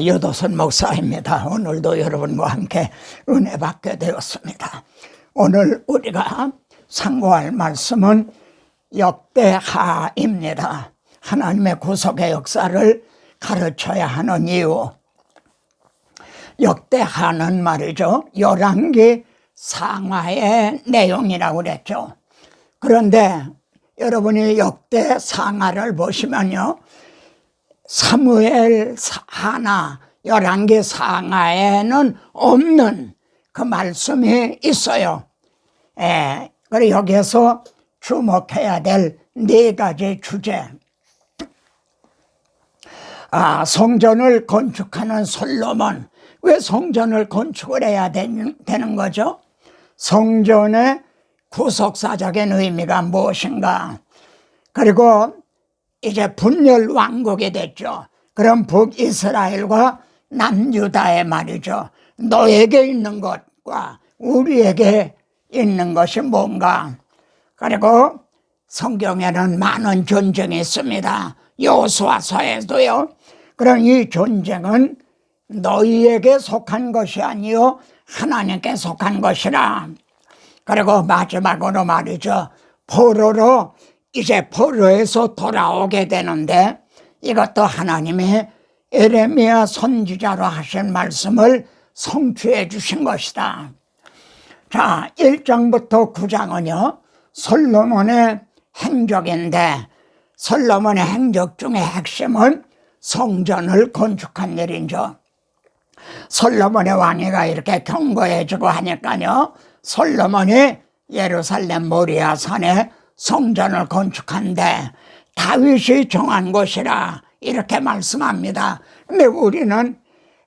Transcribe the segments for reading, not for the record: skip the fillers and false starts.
여도선 목사입니다. 오늘도 여러분과 함께 은혜 받게 되었습니다. 오늘 우리가 상고할 말씀은 역대하입니다. 하나님의 구속의 역사를 가르쳐야 하는 이유. 역대하는 말이죠, 열왕기 상하의 내용이라고 그랬죠. 그런데 여러분이 역대 상하를 보시면요, 사무엘 하나, 열왕기 상하에는 없는 그 말씀이 있어요. 그리고 여기에서 주목해야 될 네 가지 주제. 성전을 건축하는 솔로몬. 왜 성전을 건축을 해야 되는 거죠? 성전의 구속사적인 의미가 무엇인가? 그리고 이제 분열 왕국이 됐죠. 그럼 북이스라엘과 남유다의 말이죠. 너에게 있는 것과 우리에게 있는 것이 뭔가? 그리고 성경에는 많은 전쟁이 있습니다. 여호수아서에도요. 그럼 이 전쟁은 너희에게 속한 것이 아니요 하나님께 속한 것이라. 그리고 마지막으로 말이죠, 포로로 이제 포로에서 돌아오게 되는데, 이것도 하나님의 예레미야 선지자로 하신 말씀을 성취해 주신 것이다. 자, 1장부터 9장은요 솔로몬의 행적인데, 솔로몬의 행적 중에 핵심은 성전을 건축한 일이죠. 솔로몬의 왕위가 이렇게 견고해지고 하니까요, 솔로몬이 예루살렘 모리아 산에 성전을 건축한데 다윗이 정한 것이라 이렇게 말씀합니다. 근데 우리는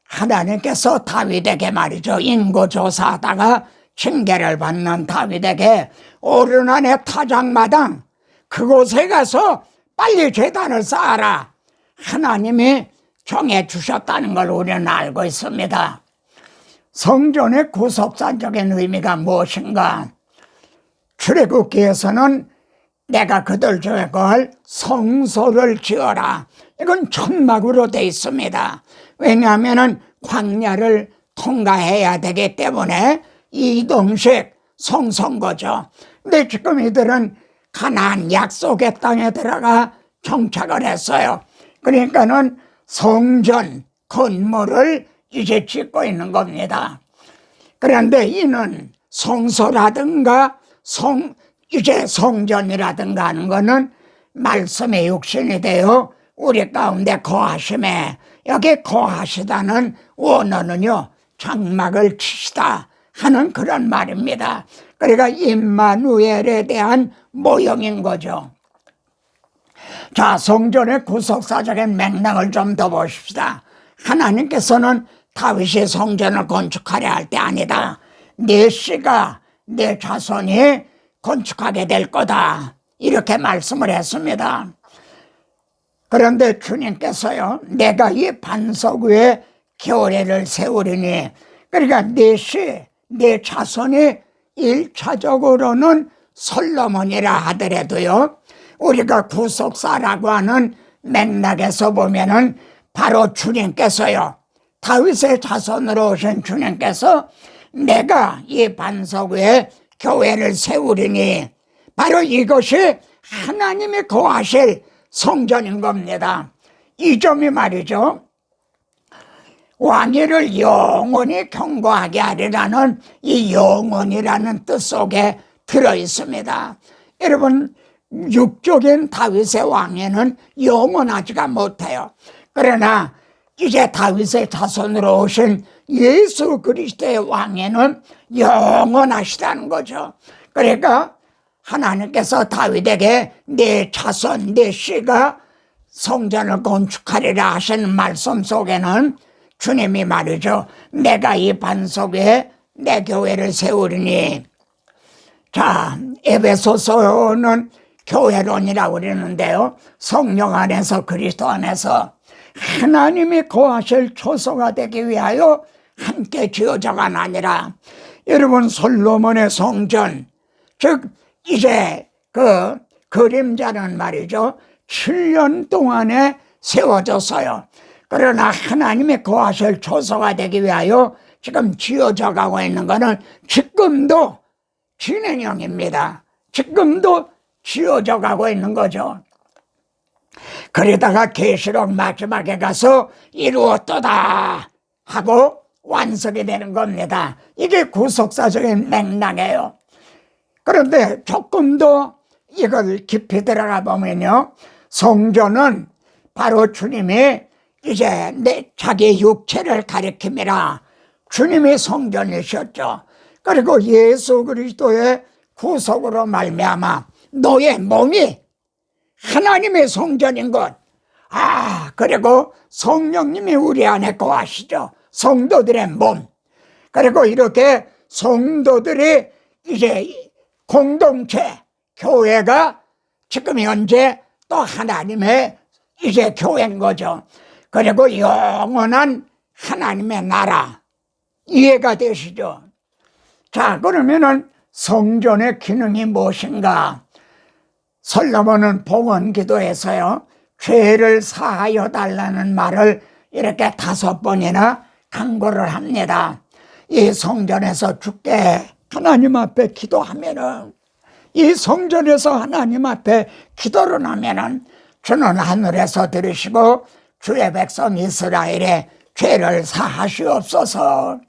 하나님께서 다윗에게 말이죠, 인고조사하다가 징계를 받는 다윗에게 오르난의 타작마당 그곳에 가서 빨리 제단을 쌓아라, 하나님이 정해 주셨다는 걸 우리는 알고 있습니다. 성전의 구속사적인 의미가 무엇인가? 출애굽기에서는 내가 그들 중에 걸 성소를 지어라, 이건 천막으로 되어 있습니다. 왜냐하면 광야를 통과해야 되기 때문에 이동식 성소인 거죠. 근데 지금 이들은 가나안 약속의 땅에 들어가 정착을 했어요. 그러니까는 성전 건물을 이제 짓고 있는 겁니다. 그런데 이는 성소라든가 이제 성전이라든가 하는 거는 말씀의 육신이 되어 우리 가운데 거하심에, 여기 거하시다는 원어는요 장막을 치시다 하는 그런 말입니다. 그러니까 임마누엘에 대한 모형인 거죠. 자, 성전의 구속사적인 맥락을 좀 더 보십시다. 하나님께서는 다윗이 성전을 건축하려 할 때 아니다, 내 씨가 내 자손이 건축하게 될 거다, 이렇게 말씀을 했습니다. 그런데 주님께서요, 내가 이 반석 위에 교회를 세우리니, 그러니까 내 씨, 내 자손이 1차적으로는 솔로몬이라 하더라도요, 우리가 구속사라고 하는 맥락에서 보면은 바로 주님께서요, 다윗의 자손으로 오신 주님께서 내가 이 반석 위에 교회를 세우리니, 바로 이것이 하나님이 거하실 성전인 겁니다. 이 점이 말이죠, 왕위를 영원히 견고하게 하리라는 이 영원이라는 뜻 속에 들어 있습니다. 여러분, 육적인 다윗의 왕위는 영원하지가 못해요. 그러나 이제 다윗의 자손으로 오신 예수 그리스도의 왕위는 영원하시다는 거죠. 그러니까 하나님께서 다윗에게 내 자손, 내 씨가 성전을 건축하리라 하시는 말씀 속에는 주님이 말이죠, 내가 이 반석 위에 내 교회를 세우리니. 자, 에베소서는 교회론이라고 그러는데요, 성령 안에서 그리스도 안에서 하나님이 거하실 초소가 되기 위하여 함께 지어져가 아니라, 여러분 솔로몬의 성전, 즉 이제 그 그림자는 말이죠 7년 동안에 세워졌어요. 그러나 하나님의 거하실 초소가 되기 위하여 지금 지어져 가고 있는 것은 지금도 진행형입니다. 지금도 지어져 가고 있는 거죠. 그러다가 계시록 마지막에 가서 이루었도다 하고 완성이 되는 겁니다. 이게 구속사적인 맥락이에요. 그런데 조금 더 이걸 깊이 들어가 보면요, 성전은 바로 주님이 이제 자기 육체를 가리킴이라 주님이 성전이셨죠. 그리고 예수 그리스도의 구속으로 말미암아 너의 몸이 하나님의 성전인 것. 그리고 성령님이 우리 안에 거하시죠. 성도들의 몸. 그리고 이렇게 성도들이 이제 공동체, 교회가 지금 현재 또 하나님의 이제 교회인 거죠. 그리고 영원한 하나님의 나라. 이해가 되시죠? 자, 그러면은 성전의 기능이 무엇인가? 솔로몬은 봉헌 기도에서요, 죄를 사하여 달라는 말을 이렇게 5번이나 강구를 합니다. 이 성전에서 주께 하나님 앞에 기도하면은, 이 성전에서 하나님 앞에 기도를 하면은 주는 하늘에서 들으시고 주의 백성 이스라엘의 죄를 사하시옵소서.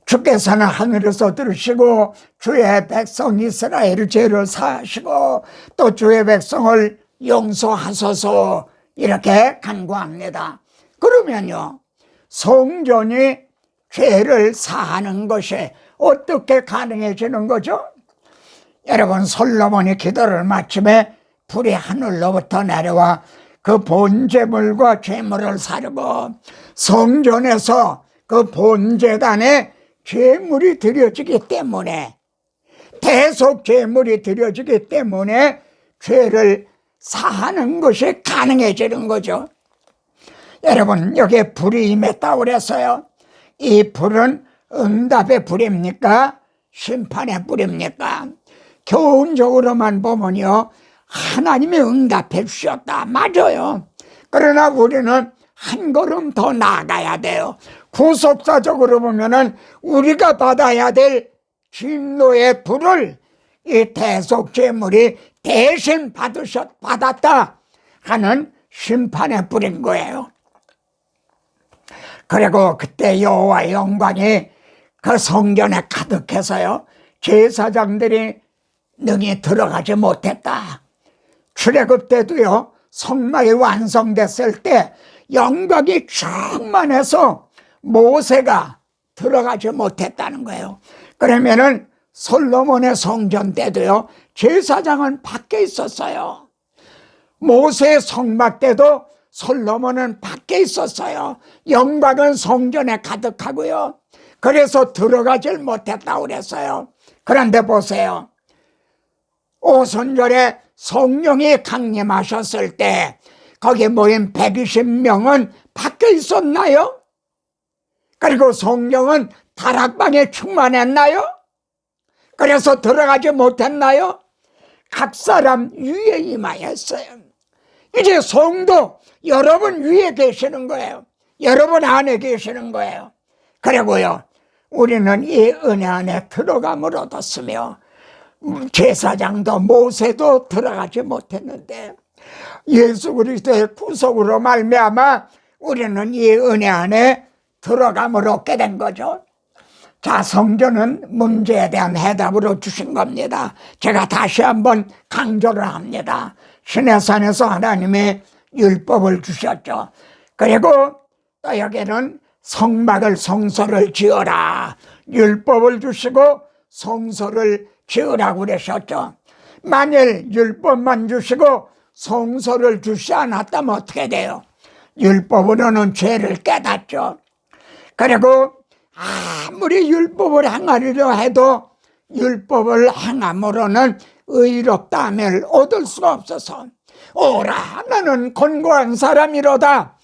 주께서는 하늘에서 들으시고 주의 백성 이스라엘의 죄를 사하시고 또 주의 백성을 용서하소서, 이렇게 간구합니다. 그러면요, 성전이 죄를 사하는 것이 어떻게 가능해지는 거죠? 여러분, 솔로몬이 기도를 마침에 불이 하늘로부터 내려와 그 본제물과 제물을 사르고 성전에서 그 본제단에 제물이 드려지기 때문에, 대속 제물이 드려지기 때문에 죄를 사하는 것이 가능해지는 거죠. 여러분, 여기에 불이 임했다고 그랬어요. 이 불은 응답의 불입니까? 심판의 불입니까? 교훈적으로만 보면요, 하나님의 응답해 주셨다. 맞아요. 그러나 우리는 한 걸음 더 나아가야 돼요. 구속사적으로 보면은 우리가 받아야 될 진노의 불을 이 대속제물이 대신 받았다 하는 심판의 불인 거예요. 그리고 그때 여호와의 영광이 그 성전에 가득해서요, 제사장들이 능히 들어가지 못했다. 출애굽 때도요, 성막이 완성됐을 때 영광이 충만해서 모세가 들어가지 못했다는 거예요. 그러면은 솔로몬의 성전 때도요, 제사장은 밖에 있었어요. 모세의 성막 때도 솔로몬은 밖에 있었어요. 영광은 성전에 가득하고요. 그래서 들어가질 못했다고 그랬어요. 그런데 보세요. 오순절에 성령이 강림하셨을 때 거기 모인 120명은 밖에 있었나요? 그리고 성령은 다락방에 충만했나요? 그래서 들어가지 못했나요? 각 사람 위에 임하였어요. 이제 성도 여러분 위에 계시는 거예요. 여러분 안에 계시는 거예요. 그리고요, 우리는 이 은혜 안에 들어감을 얻었으며 제사장도 모세도 들어가지 못했는데 예수 그리스도의 구속으로 말미암아 우리는 이 은혜 안에 들어감을 얻게 된 거죠. 자, 성전은 문제에 대한 해답으로 주신 겁니다. 제가 다시 한번 강조를 합니다. 시내산에서 하나님의 율법을 주셨죠. 그리고 또 여기는 성막을, 성소를 지어라, 율법을 주시고 성소를 지으라고 그러셨죠. 만일 율법만 주시고 성소를 주시 않았다면 어떻게 돼요? 율법으로는 죄를 깨닫죠. 그리고 아무리 율법을 행하리려 해도 율법을 행함으로는 의롭다함을 얻을 수가 없어서 오라 나는 곤고한 사람이로다,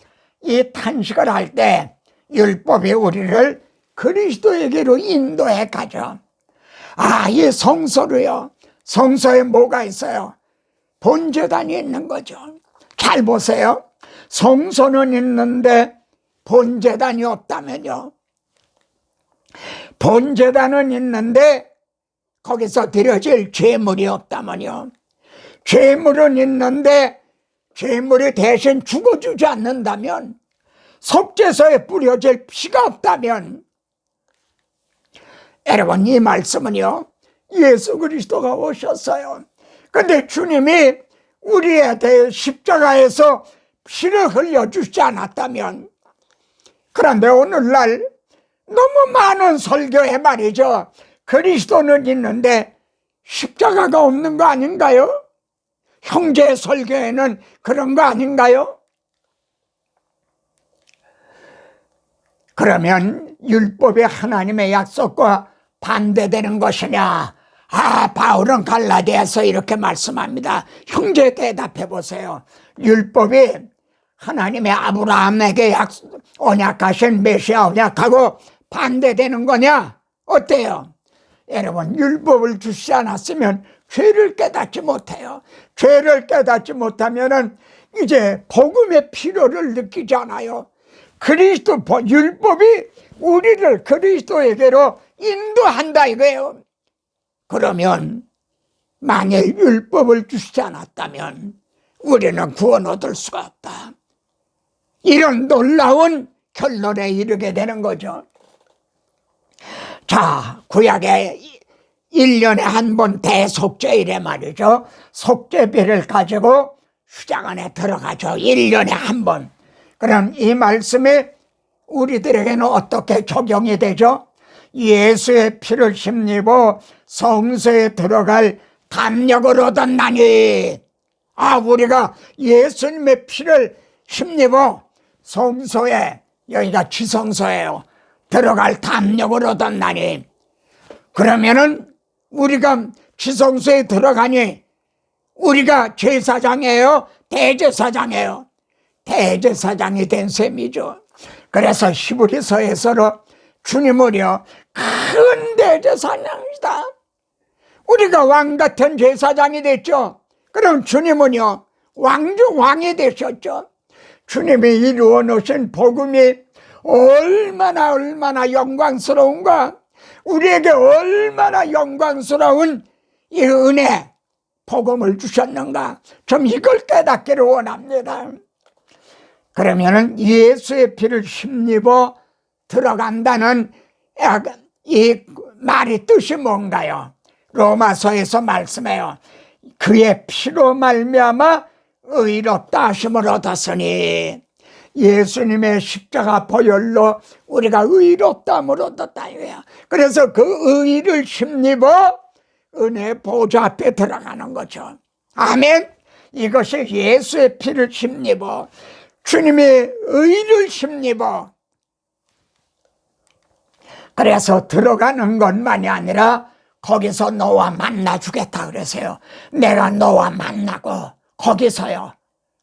이 탄식을 할 때 율법이 우리를 그리스도에게로 인도해 가죠. 이 성소로요, 성소에 뭐가 있어요? 본제단이 있는 거죠. 잘 보세요. 성소는 있는데 본제단이 없다면요. 본제단은 있는데 거기서 드려질 제물이 없다면요. 제물은 있는데 제물이 대신 죽어주지 않는다면, 속죄소에 뿌려질 피가 없다면, 여러분, 이 말씀은요, 예수 그리스도가 오셨어요. 근데 주님이 우리에 대해 십자가에서 피를 흘려주지 않았다면, 그런데 오늘날 너무 많은 설교에 말이죠, 그리스도는 있는데 십자가가 없는 거 아닌가요? 형제 설교에는 그런 거 아닌가요? 그러면 율법이 하나님의 약속과 반대되는 것이냐? 바울은 갈라디아서 이렇게 말씀합니다. 형제 대답해 보세요. 율법이 하나님의 아브라함에게 언약하신 메시아 언약하고 반대되는 거냐? 어때요? 여러분, 율법을 주시지 않았으면 죄를 깨닫지 못해요. 죄를 깨닫지 못하면은 이제 복음의 필요를 느끼지 않아요. 그리스도 율법이 우리를 그리스도에게로 인도한다 이거예요. 그러면 만일 율법을 주시지 않았다면 우리는 구원 얻을 수가 없다. 이런 놀라운 결론에 이르게 되는 거죠. 자, 구약에 1년에 한 번 대속죄일에 말이죠, 속죄비를 가지고 휴장 안에 들어가죠. 1년에 한 번. 그럼 이 말씀이 우리들에게는 어떻게 적용이 되죠? 예수의 피를 힘입어 성소에 들어갈 담력을 얻었나니. 우리가 예수님의 피를 힘입어 성소에, 여기가 지성소예요, 들어갈 담력을 얻었나니. 그러면은 우리가 지성소에 들어가니 우리가 제사장이에요? 대제사장이에요? 대제사장이 된 셈이죠. 그래서 히브리서에서는 주님은요, 큰 대제사장이다. 우리가 왕 같은 제사장이 됐죠. 그럼 주님은요, 왕이 되셨죠. 주님이 이루어 놓으신 복음이 얼마나 영광스러운가, 우리에게 얼마나 영광스러운 이 은혜, 복음을 주셨는가, 좀 이걸 깨닫기를 원합니다. 그러면은 예수의 피를 힘입어 들어간다는 이 말이 뜻이 뭔가요? 로마서에서 말씀해요. 그의 피로 말미암아 의롭다 하심을 얻었으니, 예수님의 십자가 보혈로 우리가 의롭다함을 얻었다 이거야. 그래서 그 의를 힘입어 은혜 보좌 앞에 들어가는 거죠. 아멘. 이것이 예수의 피를 힘입어, 주님의 의를 힘입어, 그래서 들어가는 것만이 아니라 거기서 너와 만나주겠다 그러세요. 내가 너와 만나고 거기서요.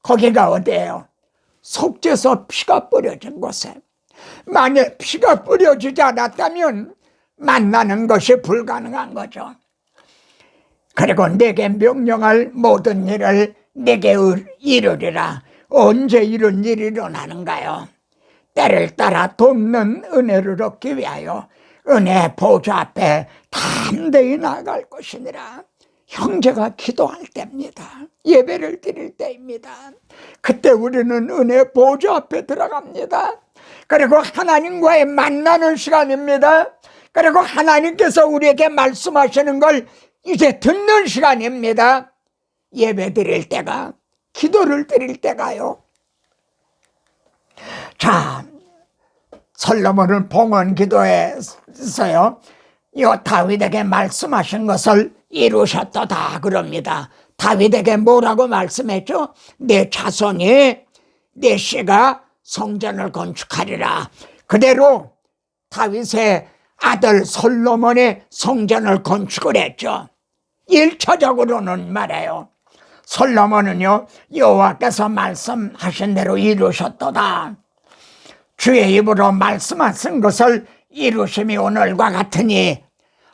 거기가 어디예요? 속죄소 피가 뿌려진 곳에. 만약 피가 뿌려지지 않았다면 만나는 것이 불가능한 거죠. 그리고 내게 명령할 모든 일을 내게 이루리라. 언제 이런 일이 일어나는가요? 때를 따라 돕는 은혜를 얻기 위하여 은혜 보좌 앞에 담대히 나아갈 것이니라. 형제가 기도할 때입니다. 예배를 드릴 때입니다. 그때 우리는 은혜 보좌 앞에 들어갑니다. 그리고 하나님과의 만나는 시간입니다. 그리고 하나님께서 우리에게 말씀하시는 걸 이제 듣는 시간입니다. 예배 드릴 때가, 기도를 드릴 때가요. 자, 솔로몬은 봉헌 기도에서요, 이 다윗에게 말씀하신 것을 이루셨도다 그럽니다. 다윗에게 뭐라고 말씀했죠? 내 자손이, 내 씨가 성전을 건축하리라. 그대로 다윗의 아들 솔로몬이 성전을 건축을 했죠. 1차적으로는 말해요. 솔로몬은요, 여호와께서 말씀하신 대로 이루셨도다. 주의 입으로 말씀하신 것을 이루심이 오늘과 같으니,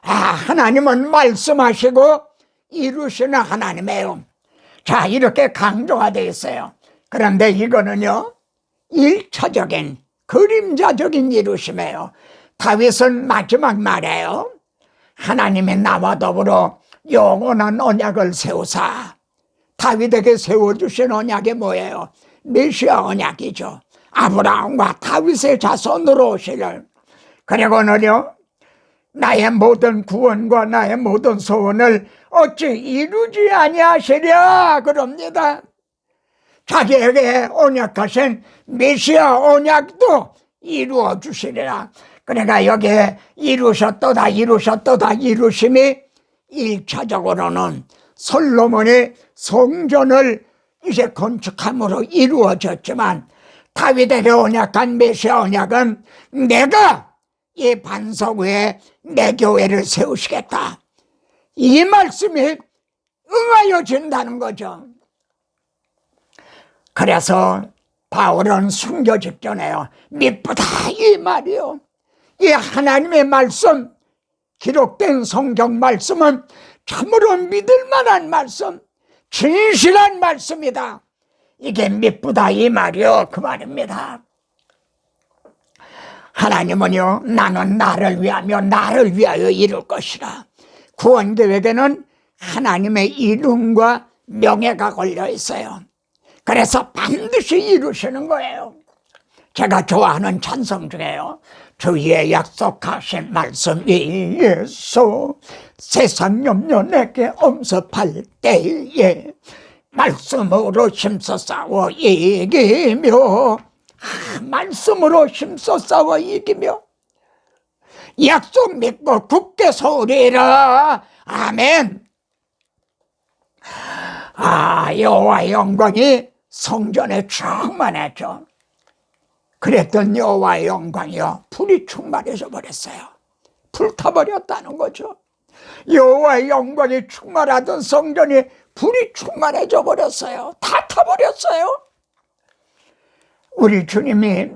하나님은 말씀하시고 이루시는 하나님이에요. 자, 이렇게 강조가 되어 있어요. 그런데 이거는요, 일차적인 그림자적인 이루심이에요. 다윗은 마지막 말에요, 하나님의 나와 더불어 영원한 언약을 세우사. 다윗에게 세워주신 언약이 뭐예요? 메시아 언약이죠. 아브라함과 다윗의 자손으로 오시를. 그리고는요, 나의 모든 구원과 나의 모든 소원을 어찌 이루지 아니하시랴 그럽니다. 자기에게 언약하신 메시아 언약도 이루어 주시리라. 그러니까 여기에 이루셨도다 이루심이 1차적으로는 솔로몬이 성전을 이제 건축함으로 이루어졌지만, 다윗에게 언약한 메시아 언약은 내가 이 반석 위에 내 교회를 세우시겠다, 이 말씀이 응하여진다는 거죠. 그래서 바울은 순교 직전에요, 미쁘다 이 말이요, 이 하나님의 말씀, 기록된 성경 말씀은 참으로 믿을 만한 말씀, 진실한 말씀이다, 이게 미쁘다 이 말이요, 그 말입니다. 하나님은요, 나는 나를 위하며 나를 위하여 이룰 것이라. 구원계획에는 하나님의 이름과 명예가 걸려 있어요. 그래서 반드시 이루시는 거예요. 제가 좋아하는 찬송 중에요, 주의 약속하신 말씀이 예수 세상 염려 내게 엄습할 때에 말씀으로 힘써 싸워 이기며, 말씀으로 힘써 싸워 이기며 약속 믿고 굳게 서리라. 아멘. 여호와의 영광이 성전에 충만했죠. 그랬던 여호와의 영광이요, 불이 충만해져 버렸어요. 불타버렸다는 거죠. 여호와의 영광이 충만하던 성전이 불이 충만해져 버렸어요. 다 타버렸어요. 우리 주님이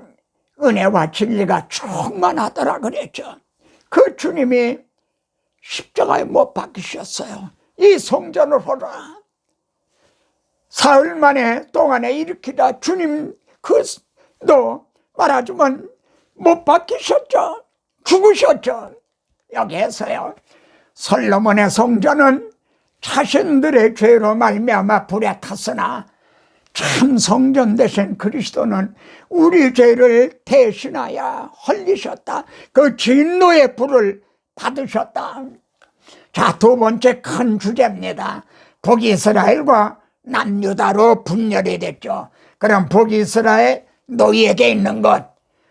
은혜와 진리가 충만하더라 그랬죠. 그 주님이 십자가에 못 박히셨어요. 이 성전을 보라. 사흘 만에 동안에 일으키다 주님 그도 말하자면 못 박히셨죠. 죽으셨죠. 여기에서요, 솔로몬의 성전은 자신들의 죄로 말미암아 불에 탔으나 참 성전 되신 그리스도는 우리 죄를 대신하여 헐리셨다. 그 진노의 불을 받으셨다. 자, 두 번째 큰 주제입니다. 북이스라엘과 남유다로 분열이 됐죠. 그럼 북이스라엘 너희에게 있는 것,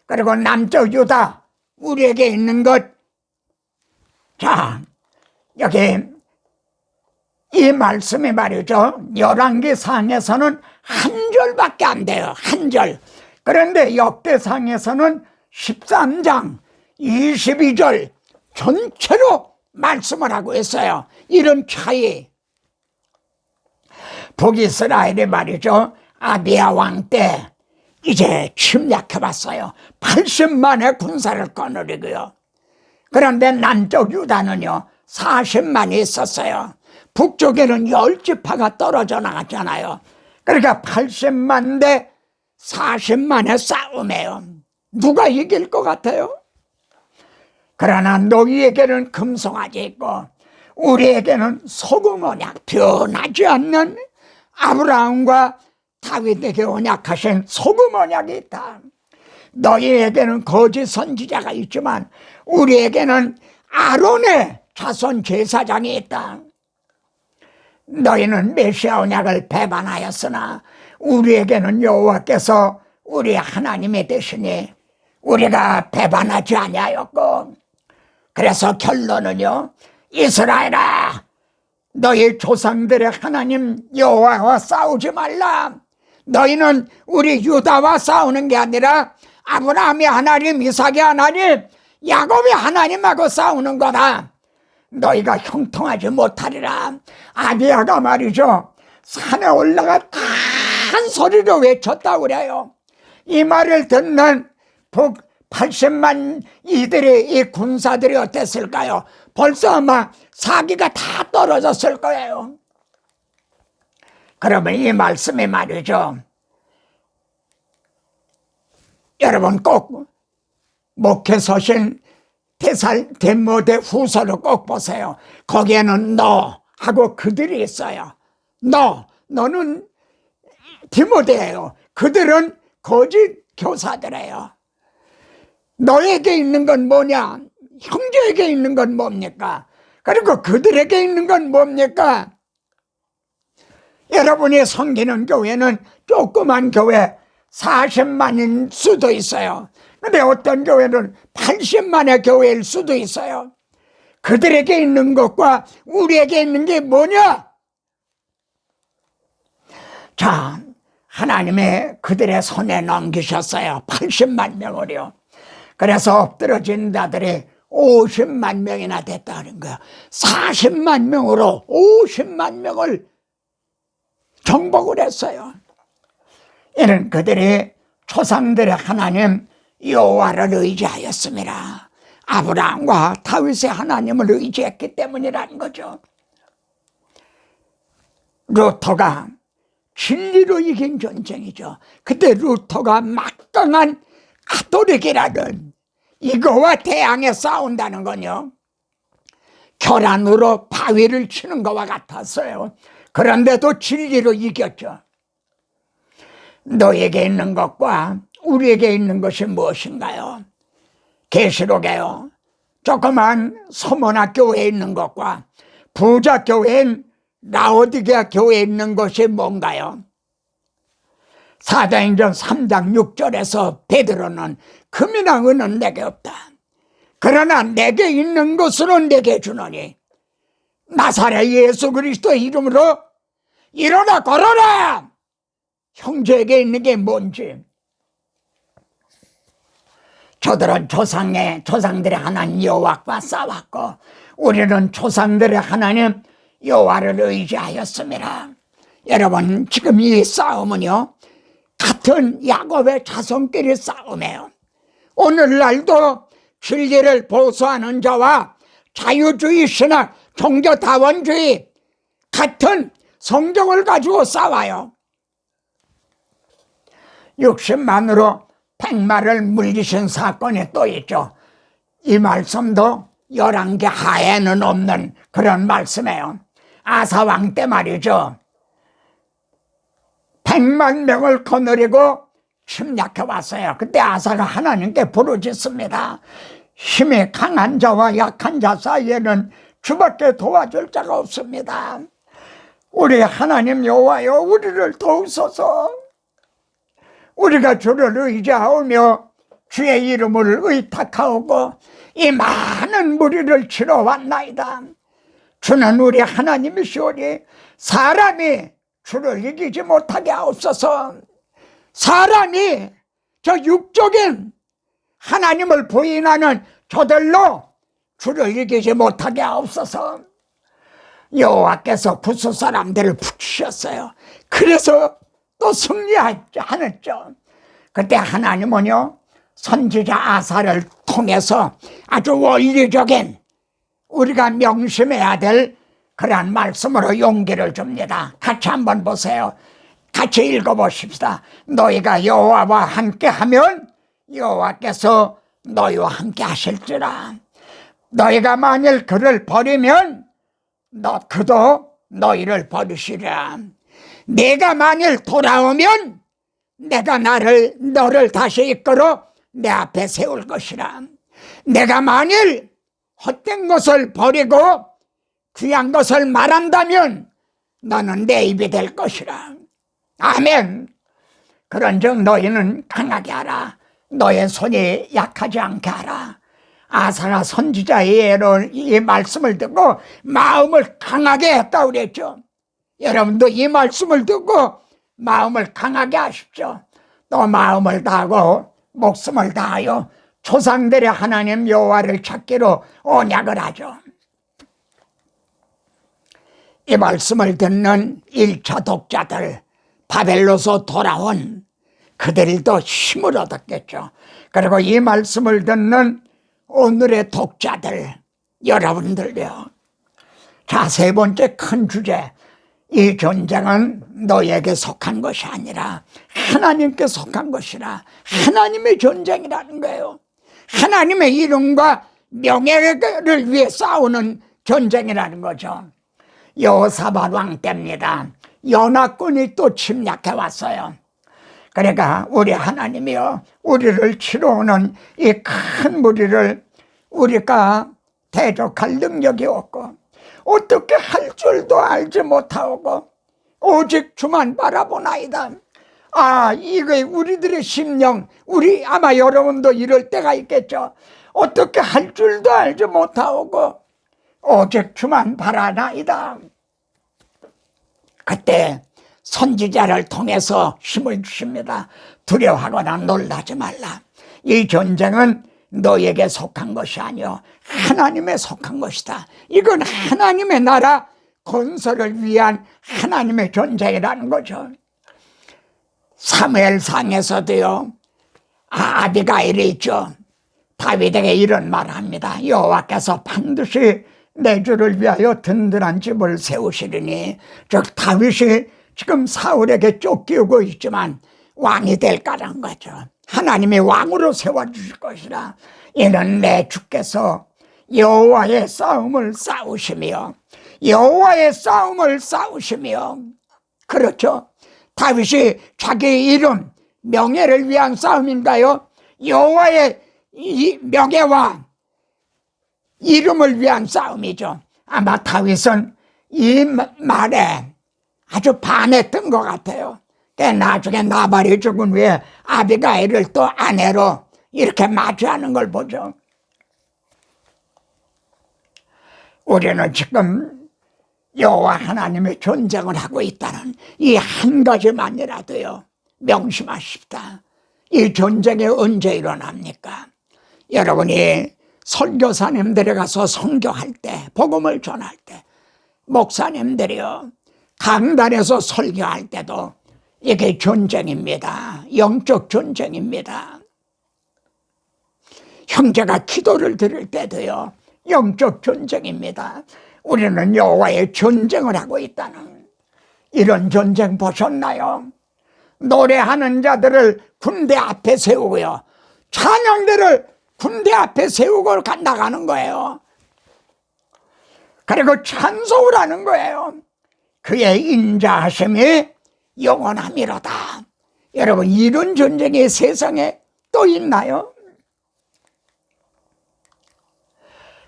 그리고 남쪽 유다 우리에게 있는 것. 자, 여기 이 말씀이 말이죠, 열왕기상에서는 한 절밖에 안 돼요. 한 절. 그런데 역대상에서는 13장 22절 전체로 말씀을 하고 있어요. 이런 차이. 북이스라엘이 말이죠, 아비야 왕 때 이제 침략해봤어요. 80만의 군사를 거느리고요. 그런데 남쪽 유다는요 40만이 있었어요. 북쪽에는 10지파가 떨어져 나갔잖아요. 그러니까 80만 대 40만의 싸움이에요. 누가 이길 것 같아요? 그러나 너희에게는 금송아지 있고 우리에게는 소금 언약, 변하지 않는 아브라함과 다윗에게 언약하신 소금 언약이 있다. 너희에게는 거짓 선지자가 있지만 우리에게는 아론의 자손 제사장이 있다. 너희는 메시아 언약을 배반하였으나 우리에게는 여호와께서 우리 하나님이 되시니 우리가 배반하지 아니하였고, 그래서 결론은요, 이스라엘아, 너희 조상들의 하나님 여호와와 싸우지 말라. 너희는 우리 유다와 싸우는 게 아니라 아브라함의 하나님, 이삭의 하나님, 야곱의 하나님하고 싸우는 거다. 너희가 형통하지 못하리라. 아비야가 말이죠, 산에 올라가 큰 소리로 외쳤다고 그래요. 이 말을 듣는 북 80만 이들의 이 군사들이 어땠을까요? 벌써 아마 사기가 다 떨어졌을 거예요. 그러면 이 말씀이 말이죠, 여러분 꼭 목회 서신 데모데 후서를 꼭 보세요. 거기에는 너 하고 그들이 있어요. 너는 디모데예요. 그들은 거짓 교사들이에요. 너에게 있는 건 뭐냐? 형제에게 있는 건 뭡니까? 그리고 그들에게 있는 건 뭡니까? 여러분이 섬기는 교회는 조그만 교회 40만인 수도 있어요. 근데 어떤 교회는 80만의 교회일 수도 있어요. 그들에게 있는 것과 우리에게 있는 게 뭐냐? 자, 하나님이 그들의 손에 넘기셨어요. 80만 명을요. 그래서 엎드러진 자들이 50만 명이나 됐다는 거야. 40만 명으로 50만 명을 정복을 했어요. 이는 그들이 조상들의 하나님 여호와를 의지하였습니다. 아브라함과 다윗의 하나님을 의지했기 때문이라는 거죠. 루터가 진리로 이긴 전쟁이죠. 그때 루터가 막강한 가톨릭이라는 이거와 대항해 싸운다는 건요, 결안으로 바위를 치는 것과 같았어요. 그런데도 진리로 이겼죠. 너에게 있는 것과 우리에게 있는 것이 무엇인가요? 계시록에요, 조그만 서머나 교회에 있는 것과 부자 교회인 라오디게아 교회에 있는 것이 뭔가요? 사도행전 3장 6절에서 베드로는 금이나 은은 내게 없다. 그러나 내게 있는 것으로 내게 주노니 나사렛 예수 그리스도의 이름으로 일어나 걸어라. 형제에게 있는 게 뭔지. 저들은 조상들의 하나님 여호와와 싸웠고 우리는 조상들의 하나님 여호와를 의지하였습니다. 여러분, 지금 이 싸움은요, 같은 야곱의 자손끼리 싸움이에요. 오늘날도 진리를 보수하는 자와 자유주의 신학, 종교다원주의 같은 성경을 가지고 싸워요. 60만으로 100마를 물리신 사건이 또 있죠. 이 말씀도 11개 하에는 없는 그런 말씀이에요. 아사왕 때 말이죠, 100만 명을 거느리고 침략해 왔어요. 그때 아사가 하나님께 부르짖습니다. 힘이 강한 자와 약한 자 사이에는 주밖에 도와줄 자가 없습니다. 우리 하나님 여호와여, 우리를 도우소서. 우리가 주를 의지하오며 주의 이름을 의탁하오고 이 많은 무리를 치러 왔나이다. 주는 우리 하나님이시오니 사람이 주를 이기지 못하게 하옵소서. 사람이 저 육적인 하나님을 부인하는 저들로 주를 이기지 못하게 하옵소서. 여호와께서 부수 사람들을 붙이셨어요. 그래서 또 승리하였죠. 그때 하나님은요, 선지자 아사를 통해서 아주 원리적인 우리가 명심해야 될 그러한 말씀으로 용기를 줍니다. 같이 한번 보세요. 같이 읽어보십시다. 너희가 여호와와 함께하면 여호와께서 너희와 함께 하실지라. 너희가 만일 그를 버리면 그도 너희를 버리시리라. 내가 만일 돌아오면 내가 너를 다시 이끌어 내 앞에 세울 것이라. 내가 만일 헛된 것을 버리고 귀한 것을 말한다면 너는 내 입이 될 것이라. 아멘. 그런즉 너희는 강하게 하라. 너의 손이 약하지 않게 하라. 아사가 선지자의 이 말씀을 듣고 마음을 강하게 했다고 그랬죠. 여러분도 이 말씀을 듣고 마음을 강하게 하십시오. 또 마음을 다하고 목숨을 다하여 조상들의 하나님 여호와를 찾기로 언약을 하죠. 이 말씀을 듣는 1차 독자들, 바벨로서 돌아온 그들도 힘을 얻었겠죠. 그리고 이 말씀을 듣는 오늘의 독자들, 여러분들요. 자, 세 번째 큰 주제, 이 전쟁은 너에게 속한 것이 아니라 하나님께 속한 것이라. 하나님의 전쟁이라는 거예요. 하나님의 이름과 명예를 위해 싸우는 전쟁이라는 거죠. 여호사밧 왕 때입니다. 연합군이 또 침략해 왔어요. 그러니까 우리 하나님이요, 우리를 치러오는 이 큰 무리를 우리가 대적할 능력이 없고 어떻게 할 줄도 알지 못하고 오직 주만 바라보나이다. 이게 우리들의 심령, 아마 여러분도 이럴 때가 있겠죠. 어떻게 할 줄도 알지 못하고 오직 주만 바라나이다. 그때 선지자를 통해서 힘을 주십니다. 두려워하거나 놀라지 말라. 이 전쟁은 너에게 속한 것이 아니요 하나님에 속한 것이다. 이건 하나님의 나라 건설을 위한 하나님의 전쟁이라는 거죠. 사무엘상에서도요, 아비가일이 있죠. 다윗에게 이런 말을 합니다. 여호와께서 반드시 내 주를 위하여 든든한 집을 세우시리니, 즉 다윗이 지금 사울에게 쫓기고 있지만 왕이 될 거라는 거죠. 하나님이 왕으로 세워주실 것이라. 이는 내 주께서 여호와의 싸움을 싸우시며 그렇죠. 다윗이 자기 이름, 명예를 위한 싸움인가요? 여호와의 명예와 이름을 위한 싸움이죠. 아마 다윗은 이 말에 아주 반했던 것 같아요. 나중에 나발이 죽은 후에 아비가일을 또 아내로 이렇게 맞이하는 걸 보죠. 우리는 지금 여호와 하나님의 전쟁을 하고 있다는 이 한 가지만이라도요 명심하십시다. 이 전쟁이 언제 일어납니까? 여러분이 선교사님들에 가서 선교할 때, 복음을 전할 때, 목사님들이요 강단에서 설교할 때도 이게 전쟁입니다. 영적 전쟁입니다. 형제가 기도를 드릴 때도요 영적 전쟁입니다. 우리는 여호와의 전쟁을 하고 있다는 이런 전쟁 보셨나요? 노래하는 자들을 군대 앞에 세우고요 찬양대를 군대 앞에 세우고 나가는 거예요. 그리고 찬송을 하는 거예요. 그의 인자하심이 영원함이로다. 여러분, 이런 전쟁이 세상에 또 있나요?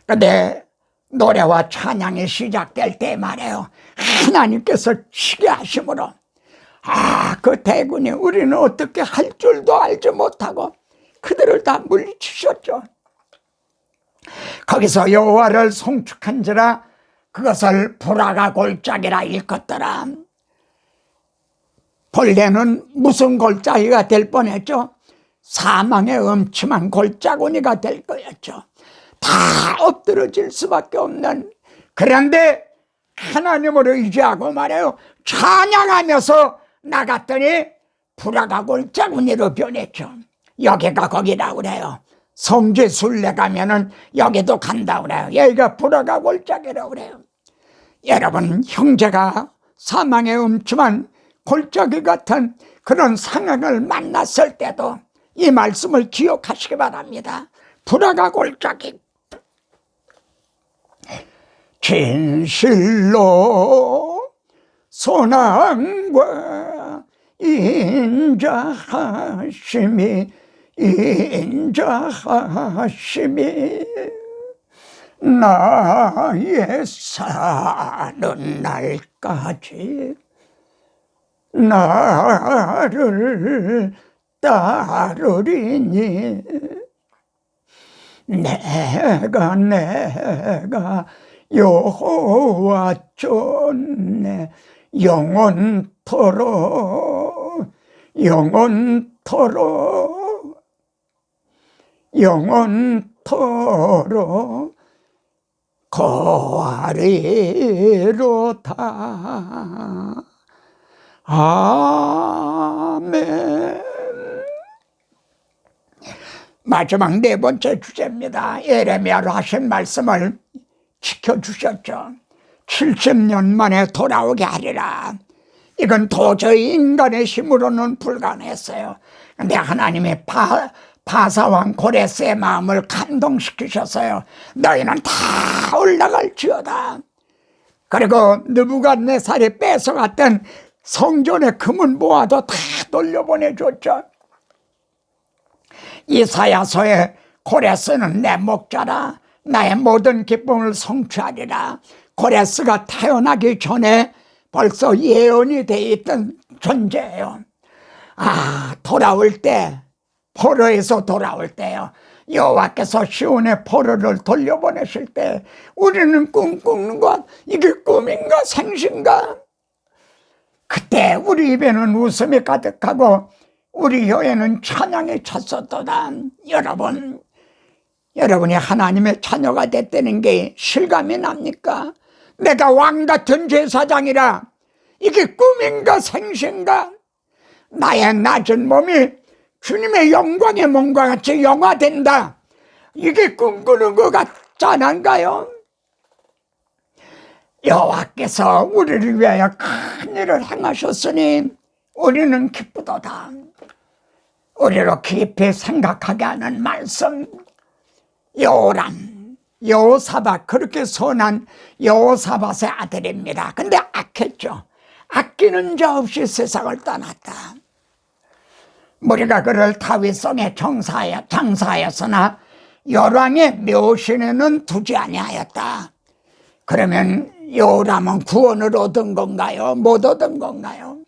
근데 노래와 찬양이 시작될 때 말이에요, 하나님께서 치게 하심으로 그 대군이 우리는 어떻게 할 줄도 알지 못하고 그들을 다 물리치셨죠. 거기서 여호와를 송축한지라 그것을 불화가 골짜기라 일컫더라. 본래는 무슨 골짜기가 될 뻔했죠? 사망의 음침한 골짜구니가 될 거였죠. 다 엎드러질 수밖에 없는. 그런데 하나님을 의지하고 말해요 찬양하면서 나갔더니 불화가 골짜구니로 변했죠. 여기가 거기라고 그래요. 성지 순례 가면은 여기도 간다고 그래요. 여기가 불화가 골짜기라고 그래요. 여러분, 형제가 사망의 음침한 골짜기 같은 그런 상황을 만났을 때도 이 말씀을 기억하시기 바랍니다. 불화가 골짜기. 진실로 선함과 인자하심이 나의 사는 날까지 나를 따르리니 내가 여호와 존내 영원토록 거하리로다. 아멘. 마지막 네 번째 주제입니다. 예레미야로 하신 말씀을 지켜주셨죠. 70년 만에 돌아오게 하리라. 이건 도저히 인간의 힘으로는 불가능했어요. 근데 하나님이 바사왕 고레스의 마음을 감동시키셨어요. 너희는 다 올라갈지어다. 그리고 느부갓네살이 뺏어갔던 성전의 금은 모아도 다 돌려보내줬죠. 이사야서에 고레스는 내 목자라, 나의 모든 기쁨을 성취하리라. 고레스가 태어나기 전에 벌써 예언이 돼 있던 존재예요. 돌아올 때, 포로에서 돌아올 때요, 여호와께서 시온의 포로를 돌려보내실 때 우리는 꿈꾸는 것, 이게 꿈인가 생신가? 그때 우리 입에는 웃음이 가득하고 우리 혀에는 찬양이 찼었도다. 여러분이 하나님의 자녀가 됐다는 게 실감이 납니까? 내가 왕같은 제사장이라, 이게 꿈인가 생신가? 나의 낮은 몸이 주님의 영광의 몸과 같이 영화된다. 이게 꿈꾸는 것 같지 않은가요? 여호와께서 우리를 위하여 큰 일을 행하셨으니 우리는 기쁘도다. 우리로 깊이 생각하게 하는 말씀. 여호람, 여호사밧, 그렇게 선한 여호사밧의 아들입니다. 근데 악했죠. 아끼는 자 없이 세상을 떠났다. 우리가 그를 다윗성에 장사하였으나 열왕의 묘신에는 두지 아니하였다. 그러면 여호람은 구원을 얻은 건가요? 못 얻은 건가요?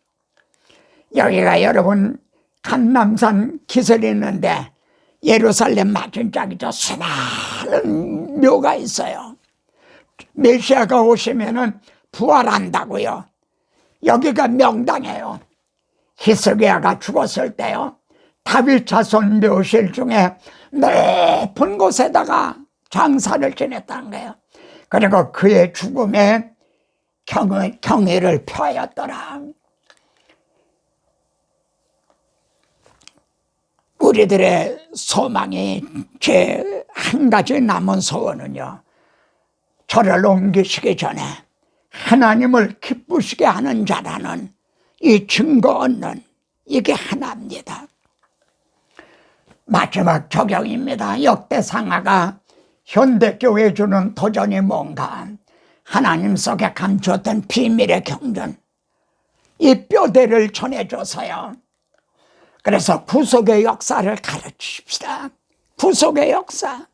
여기가 여러분 감람산 기슬이 있는데 예루살렘 맞은 짝이죠. 수많은 묘가 있어요. 메시아가 오시면은 부활한다고요. 여기가 명당이에요. 히스기야가 죽었을 때요, 다윗 자손 묘실 중에 높은 곳에다가 장사를 지냈다는 거예요. 그리고 그의 죽음에 경의를 표하였더라. 우리들의 소망이 제 한 가지 남은 소원은요, 저를 옮기시기 전에 하나님을 기쁘시게 하는 자라는 이 증거 얻는, 이게 하나입니다. 마지막 적용입니다. 역대상하가 현대교회에 주는 도전이 뭔가? 하나님 속에 감추었던 비밀의 경전, 이 뼈대를 전해줘서요, 그래서 구속의 역사를 가르치십시다. 구속의 역사.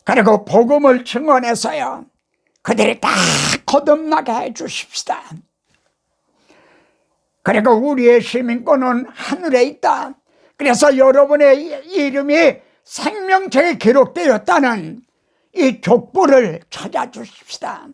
그리고 복음을 증언해서요, 그들이 다 거듭나게 해주십시다. 그리고 우리의 시민권은 하늘에 있다. 그래서 여러분의 이름이 생명책에 기록되었다는 이 족보를 찾아주십시다.